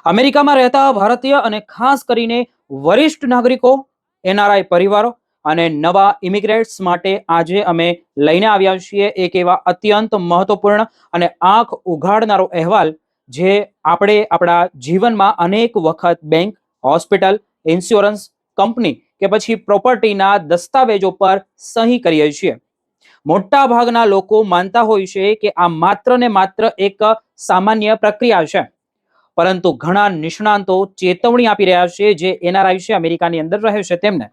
અમેરિકામાં રહેતા ભારતીય અને ખાસ કરીને વરિષ્ઠ નાગરિકો, એનઆરઆઈ પરિવારો અને નવા ઇમિગ્રેન્ટ્સ માટે આજે અમે લઈને આવ્યા છીએ એક એવા અત્યંત મહત્વપૂર્ણ અને આંખ ઉઘાડનારો અહેવાલ, જે આપણે આપણા જીવનમાં અનેક વખત બેંક, હોસ્પિટલ, ઇન્સ્યોરન્સ કંપની કે પછી પ્રોપર્ટીના દસ્તાવેજો પર સહી કરીએ છીએ. મોટા ભાગના લોકો માનતા હોય છે કે આ માત્ર ને માત્ર એક સામાન્ય પ્રક્રિયા છે, પરંતુ ઘણા નિષ્ણાંતો ચેતવણી આપી રહ્યા છે, જે એનઆરઆઈ છે, અમેરિકાની અંદર રહે છે, તેમને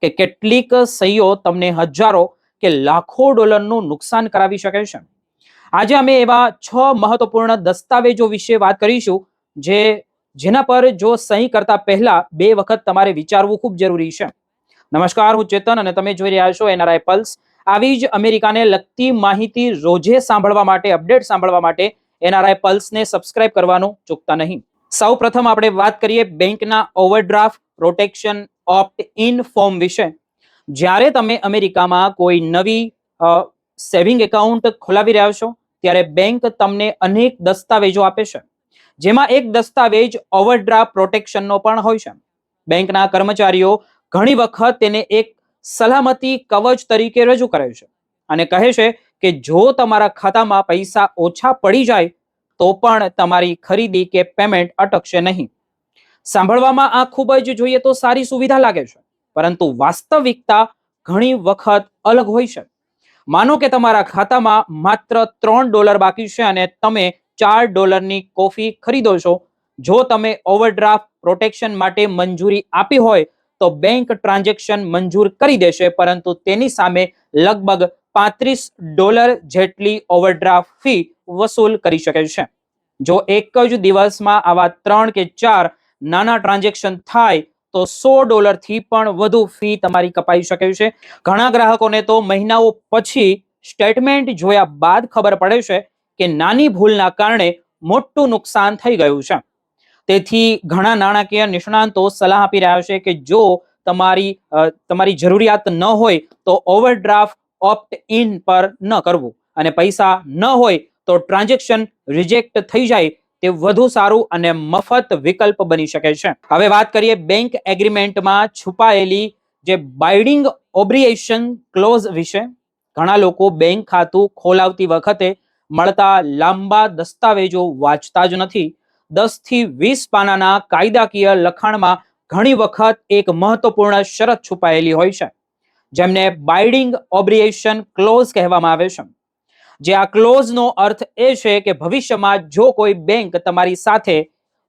કે કેટલીક સહીઓ તમને હજારો કે લાખો ડોલરનું નુકસાન કરાવી શકે છે. આજે અમે એવા 6 મહત્વપૂર્ણ દસ્તાવેજો વિશે વાત કરીશું, જેના પર જો સહી કરતા પહેલા 2 વખત તમારે વિચારવું ખૂબ જરૂરી છે. નમસ્કાર, હું ચેતન અને તમે જોઈ રહ્યા છો એનઆરઆઈ પલ્સ. આવી જ અમેરિકાને લગતી માહિતી રોજે સાંભળવા માટે, અપડેટ સાંભળવા માટે એનઆરઆઈ પલ્સને સબસ્ક્રાઇબ કરવાનું ચૂકતા નહીં. સૌ પ્રથમ આપણે વાત કરીએ બેંકના overdraft protection opt in form વિશે. જ્યારે તમે અમેરિકામાં કોઈ નવી સેવિંગ એકાઉન્ટ ખોલાવી રહ્યા છો, ત્યારે બેંક તમને અનેક દસ્તાવેજો આપે છે, જેમાં એક દસ્તાવેજ ઓવરડ્રાફ્ટ પ્રોટેક્શનનો પણ હોય છે. બેંકના કર્મચારીઓ ઘણી વખત તેને એક સલામતી કવચ તરીકે રજૂ કરે છે અને કહે છે કે જો તમારા ખાતામાં પૈસા ઓછા પડી જાય તો પણ તમારી ખરીદી કે પેમેન્ટ અટકશે નહીં. સાંભળવામાં આ ખૂબ જ જોઈએ તો સારી સુવિધા લાગે છે, પરંતુ વાસ્તવિકતા ઘણી વખત અલગ હોય છે. માનો કે તમારા ખાતામાં માત્ર $3 બાકી છે અને તમે $4ની કોફી ખરીદો છો. જો તમે ઓવરડ્રાફ્ટ પ્રોટેક્શન માટે મંજૂરી આપી હોય તો બેંક ટ્રાન્ઝેક્શન મંજૂર કરી દેશે, પરંતુ તેની સામે લગભગ $35 જેટલી ઓવરડ્રાફ્ટ ફી વસૂલ કરી શકે છે. જો એક જ દિવસમાં આવા 3 કે 4 નાના ટ્રાન્ઝેક્શન થાય તો $100 થી પણ વધુ ફી તમારી કપાઈ શકે છે. ઘણા ગ્રાહકોને તો મહિનાઓ પછી સ્ટેટમેન્ટ જોયા બાદ ખબર પડે છે કે નાની ભૂલના કારણે મોટું નુકસાન થઈ ગયું છે. તેથી ઘણા નાણાકીય નિષ્ણાંતો સલાહ આપી રહ્યા છે કે જો તમારી જરૂરિયાત ન હોય તો ઓવરડ્રાફ્ટ ઓપ્ટ ઇન પર ન કરવું, અને પૈસા ન હોય તો ટ્રાન્ઝેક્શન રિજેક્ટ થઈ જાય તે વધુ સારું અને મફત વિકલ્પ બની શકે છે. હવે વાત કરીએ બેંક એગ્રીમેન્ટમાં છુપાયેલી જે બાઇન્ડિંગ ઓબ્લિગેશન ક્લોઝ વિશે. ઘણા લોકો બેંક ખાતું ખોલાવતી વખતે મળતા લાંબા દસ્તાવેજો વાંચતા જ નથી. 10 થી 20 પાનાના કાયદાકીય લખાણમાં ઘણી વખત એક મહત્વપૂર્ણ શરત છુપાયેલી હોય છે, જેમને બાઇન્ડિંગ ઓબ્લિગેશન ક્લોઝ કહેવામાં આવે છે. જે આ ક્લોઝનો અર્થ એ છે કે ભવિષ્યમાં જો કોઈ બેંક તમારી સાથે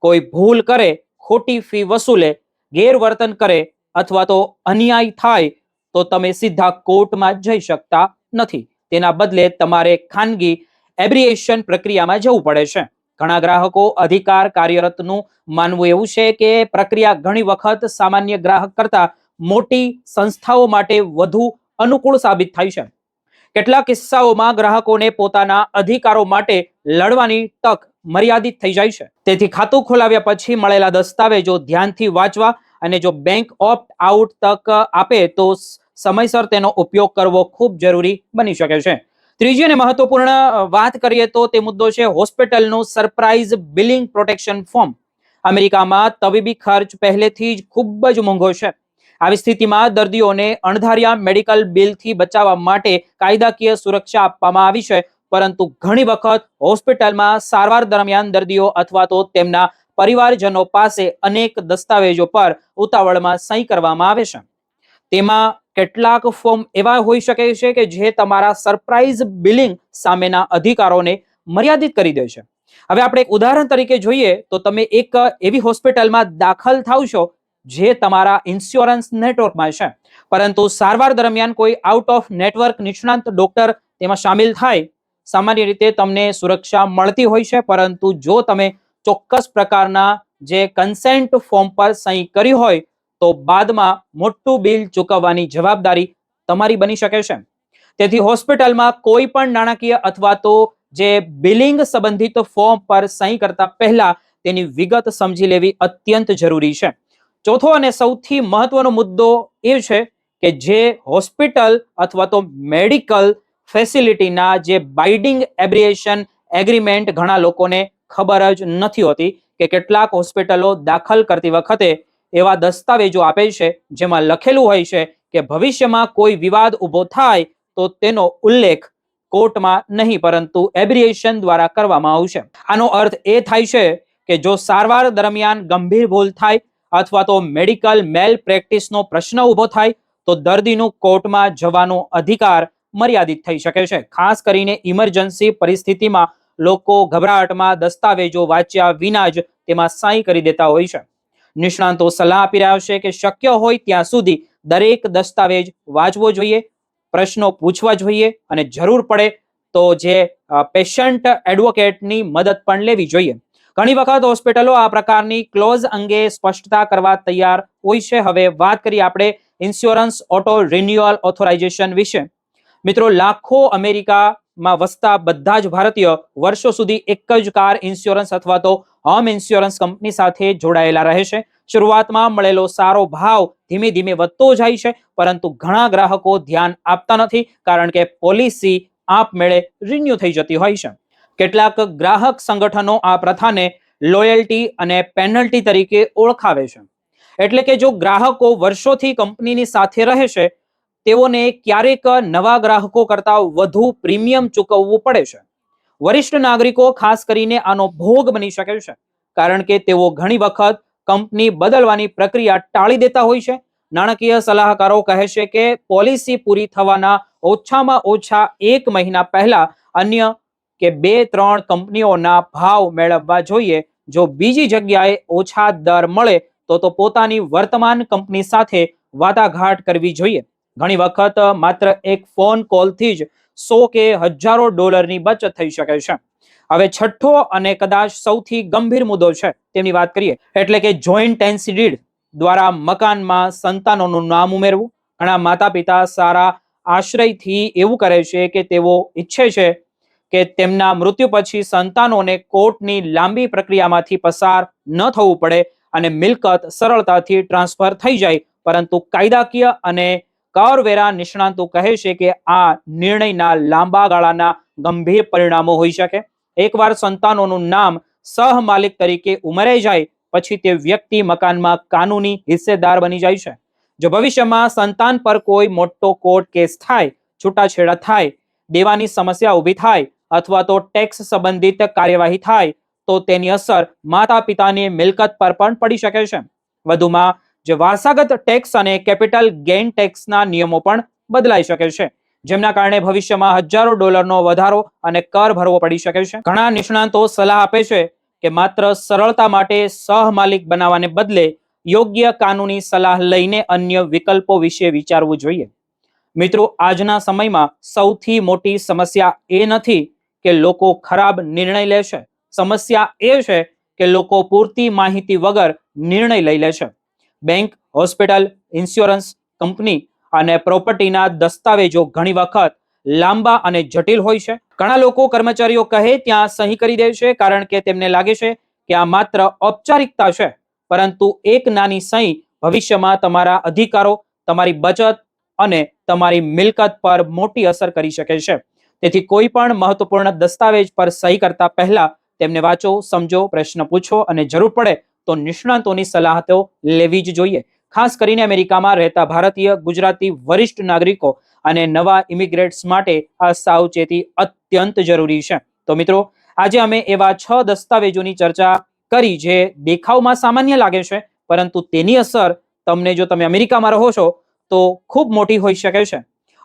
કોઈ ભૂલ કરે, ખોટી ફી વસૂલે, ગેરવર્તન કરે અથવા તો અન્યાય થાય તો તમે સીધા કોર્ટમાં જઈ શકતા નથી. તેના બદલે તમારે ખાનગી એબ્રિએશન પ્રક્રિયામાં જવું પડે છે. ઘણા ગ્રાહકો અધિકાર કાર્યરતનું માનવું એવું છે કે પ્રક્રિયા ઘણી વખત સામાન્ય ગ્રાહક કરતા મોટી સંસ્થાઓ માટે વધુ અનુકૂળ સાબિત થાય છે. કેટલાક કિસ્સાઓમાં ગ્રાહકોને પોતાના અધિકારો માટે લડવાની તક મર્યાદિત થઈ જાય છે. તેથી ખાતું ખોલાવ્યા પછી મળેલા દસ્તાવેજો ધ્યાનથી વાંચવા અને જો બેંક ઓપ્ટ આઉટ તક આપે તો સમયસર તેનો ઉપયોગ કરવો ખૂબ જરૂરી બની શકે છે. ત્રીજી અને મહત્વપૂર્ણ વાત કરીએ તો તે મુદ્દો છે હોસ્પિટલનું સરપ્રાઇઝ બિલિંગ પ્રોટેક્શન ફોર્મ. અમેરિકામાં તબીબી ખર્ચ પહેલેથી જ ખૂબ જ મોંઘો છે. આવી સ્થિતિમાં દર્દીઓને અણધાર્યા મેડિકલ બિલથી બચાવવા માટે કાયદાકીય સુરક્ષા આપવામાં આવી છે, પરંતુ ઘણી વખત હોસ્પિટલમાં સારવાર દરમિયાન દર્દીઓ અથવા તો તેમના પરિવારજનો પાસે અનેક દસ્તાવેજો પર ઉતાવળમાં સહી કરવામાં આવે છે. તેમાં કેટલાક ફોર્મ એવા હોઈ શકે છે કે જે તમારા સરપ્રાઇઝ બિલિંગ સામેના અધિકારોને મર્યાદિત કરી દે છે. હવે આપણે એક ઉદાહરણ તરીકે જોઈએ તો તમે એક એવી હોસ્પિટલમાં દાખલ થાવ છો જે તમારા ઇન્સ્યોરન્સ નેટવર્કમાં છે, પરંતુ સારવાર દરમિયાન કોઈ આઉટ ઓફ નેટવર્ક નિષ્ણાંત ડોક્ટર તેમાં સામેલ થાય. સામાન્ય રીતે તમને સુરક્ષા મળતી હોય છે, પરંતુ જો તમે ચોક્કસ પ્રકારના જે કન્સેન્ટ ફોર્મ પર સહી કરી હોય તો બાદમાં મોટું બિલ ચૂકવવાની જવાબદારી તમારી બની શકે છે. તેથી હોસ્પિટલમાં કોઈ પણ નાણાકીય અથવા તો જે બિલિંગ સંબંધિત ફોર્મ પર સહી કરતા પહેલા તેની વિગત સમજી લેવી અત્યંત જરૂરી છે. ચોથો અને સૌથી મહત્વનો મુદ્દો એ છે કે જે હોસ્પિટલ અથવા તો મેડિકલ ફેસિલિટીના જે બાઇન્ડિંગ એબ્રિએશન એગ્રીમેન્ટ ઘણા લોકોને ખબર જ નથી હોતી કે કેટલાક હોસ્પિટલો દાખલ કરતી વખતે એવા દસ્તાવેજો આપે છે જેમાં લખેલું હોય છે કે ભવિષ્યમાં કોઈ વિવાદ ઊભો થાય તો તેનો ઉલ્લેખ કોર્ટમાં નહીં પરંતુ એબ્રિએશન દ્વારા કરવામાં આવશે. આનો અર્થ એ થાય છે કે જો સારવાર દરમિયાન ગંભીર ભૂલ થાય અથવા તો મેડિકલ મેલ પ્રેક્ટિસનો પ્રશ્ન ઊભો થાય તો દર્દીનું કોર્ટમાં જવાનો અધિકાર મર્યાદિત થઈ શકે છે. ખાસ કરીને ઇમરજન્સી પરિસ્થિતિમાં લોકો ગભરાટમાં દસ્તાવેજો વાંચ્યા વિના જ તેમાં સહી કરી દેતા હોય છે. નિષ્ણાંતો સલાહ આપી રહ્યા છે કે શક્ય હોય ત્યાં સુધી દરેક દસ્તાવેજ વાંચવો જોઈએ, પ્રશ્નો પૂછવા જોઈએ અને જરૂર પડે તો જે પેશન્ટ એડવોકેટની મદદ પણ લેવી જોઈએ. ઘણી વખત હોસ્પિટલો આ પ્રકારની ક્લોઝ અંગે સ્પષ્ટતા કરવા તૈયાર હોય છે. હવે વાત કરીએ આપણે ઇન્સ્યોરન્સ ઓટો રિન્યુઅલ ઓથોરાઇઝેશન વિશે. મિત્રો, લાખો અમેરિકામાં વસતા બધા જ ભારતીય વર્ષો સુધી એક જ કાર ઇન્સ્યોરન્સ અથવા તો હોમ ઇન્સ્યોરન્સ કંપની સાથે જોડાયેલા રહે છે. શરૂઆતમાં મળેલો સારો ભાવ ધીમે ધીમે વધતો જાય છે, પરંતુ ઘણા ગ્રાહકો ધ્યાન આપતા નથી કારણ કે પોલિસી આપમેળે રિન્યુ થઈ જતી હોય છે. કેટલાક ગ્રાહક સંગઠનો આ પ્રથાને લોયલ્ટી અને પેનલ્ટી તરીકે ઓળખાવે છે. એટલે કે જો ગ્રાહકો વર્ષોથી કંપનીની સાથે રહે છે તેઓને ક્યારેક નવા ગ્રાહકો કરતા વધુ પ્રીમિયમ ચૂકવવું પડે છે. વરિષ્ઠ નાગરિકો ખાસ કરીને આનો ભોગ બની શકે છે કારણ કે તેઓ ઘણી વખત કંપની બદલવાની પ્રક્રિયા ટાળી દેતા હોય છે. નાણાકીય સલાહકારો કહે છે કે પોલિસી પૂરી થવાના ઓછામાં ઓછા 1 મહિના પહેલા અન્ય કે 2-3 કંપનીઓના ભાવ મેળવવા જોઈએ. જો બીજી જગ્યાએ ઓછા દર મળે તો પોતાની વર્તમાન કંપની સાથે વાટાઘાટ કરવી જોઈએ. ઘણી વખત માત્ર એક ફોન કોલથી જ $100 કે હજારો ડોલરની બચત થઈ શકે છે. હવે છઠ્ઠો અને કદાચ સૌથી ગંભીર મુદ્દો છે તેની વાત કરીએ, એટલે કે જોઈન્ટ ટેન્સી ડીડ દ્વારા મકાનમાં સંતાનોનું નામ ઉમેરવું. ઘણા માતા પિતા સારા આશ્રયથી એવું કરે છે કે તેઓ ઈચ્છે છે કે તેમના મૃત્યુ પછી સંતાનોને કોર્ટની લાંબી પ્રક્રિયામાંથી પસાર ન થવું પડે અને મિલકત સરળતાથી ટ્રાન્સફર થઈ જાય. પરંતુ કાયદાકીય અને કરવેરા નિષ્ણાંતો કહે છે કે આ નિર્ણયના લાંબા ગાળાના ગંભીર પરિણામો હોઈ શકે. એકવાર સંતાનોનું નામ સહમાલિક તરીકે ઉમેરાઈ જાય પછી તે વ્યક્તિ મકાનમાં કાનૂની હિસ્સેદાર બની જાય છે. જો ભવિષ્યમાં સંતાન પર કોઈ મોટો કોર્ટ કેસ થાય, છૂટાછેડા થાય, દેવાની સમસ્યા ઊભી થાય અથવા તો ટેક્સ સંબંધિત કાર્યવાહી થાય તો તેની અસર માતા પિતાની મિલકત પર પણ પડી શકે છે. વધુમાં જે વારસાગત ટેક્સ અને કેપિટલ ગેઇન ટેક્સના નિયમો પણ બદલાઈ શકે છે, જેમના કારણે ભવિષ્યમાં હજારો ડોલરનો વધારો અને કર ભરવો પડી શકે છે. ઘણા નિષ્ણાંતો સલાહ આપે છે કે માત્ર સરળતા માટે સહમાલિક બનાવવાને બદલે યોગ્ય કાનૂની સલાહ લઈને અન્ય વિકલ્પો વિશે વિચારવું જોઈએ. મિત્રો, આજના સમયમાં સૌથી મોટી સમસ્યા એ નથી કે લોકો ખરાબ નિર્ણય લે છે. સમસ્યા એ છે કે લોકો પૂરતી માહિતી વગર નિર્ણય લઈ લે છે. બેંક, હોસ્પિટલ, ઇન્સ્યોરન્સ કંપની અને પ્રોપર્ટીના દસ્તાવેજો ઘણી વખત લાંબા અને જટિલ હોય છે. ઘણા લોકો કર્મચારીઓ કહે ત્યાં સહી કરી દે છે કારણ કે તેમને લાગે છે કે આ માત્ર ઔપચારિકતા છે, પરંતુ એક નાની સહી ભવિષ્યમાં તમારા અધિકારો, તમારી બચત અને તમારી મિલકત પર મોટી અસર કરી શકે છે. તેથી કોઈ પણ મહત્વપૂર્ણ દસ્તાવેજ પર સહી કરતા પહેલા તેમને વાંચો, સમજો, પ્રશ્ન પૂછો અને જરૂર પડે તો નિષ્ણાંતોની સલાહ તો લેવી જ જોઈએ. ખાસ કરીને અમેરિકામાં રહેતા ભારતીય, ગુજરાતી વરિષ્ઠ નાગરિકો અને નવા ઇમિગ્રેન્ટ્સ માટે આ સાવચેતી અત્યંત જરૂરી છે. તો મિત્રો, આજે અમે એવા 6 દસ્તાવેજોની ચર્ચા કરી જે દેખાવમાં સામાન્ય લાગે છે, પરંતુ તેની અસર તમને, જો તમે અમેરિકામાં રહો છો તો ખૂબ મોટી હોઈ શકે છે.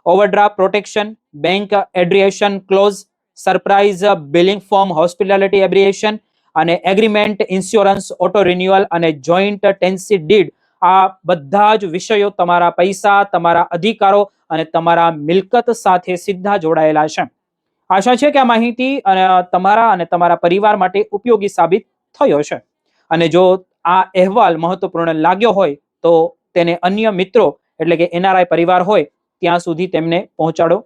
Overdraft protection, bank arbitration clause, surprise billing form, hospitality arbitration અને એગ્રીમેન્ટ, ઇન્સ્યોરન્સ, ઓટો રિન્યુઅલ અને જોઈન્ટ ટેન્સી ડીડ, આ બધા જ વિષયો તમારા પૈસા, તમારા અધિકારો અને તમારા મિલકત સાથે સીધા જોડાયેલા છે. આશા છે કે આ માહિતી તમારા અને તમારા પરિવાર માટે ઉપયોગી સાબિત થયો છે. અને જો આ અહેવાલ મહત્વપૂર્ણ લાગ્યો હોય તો તેને અન્ય મિત્રો, એટલે કે NRI પરિવાર હોય ત્યાં સુધી તેમને પહોંચાડો.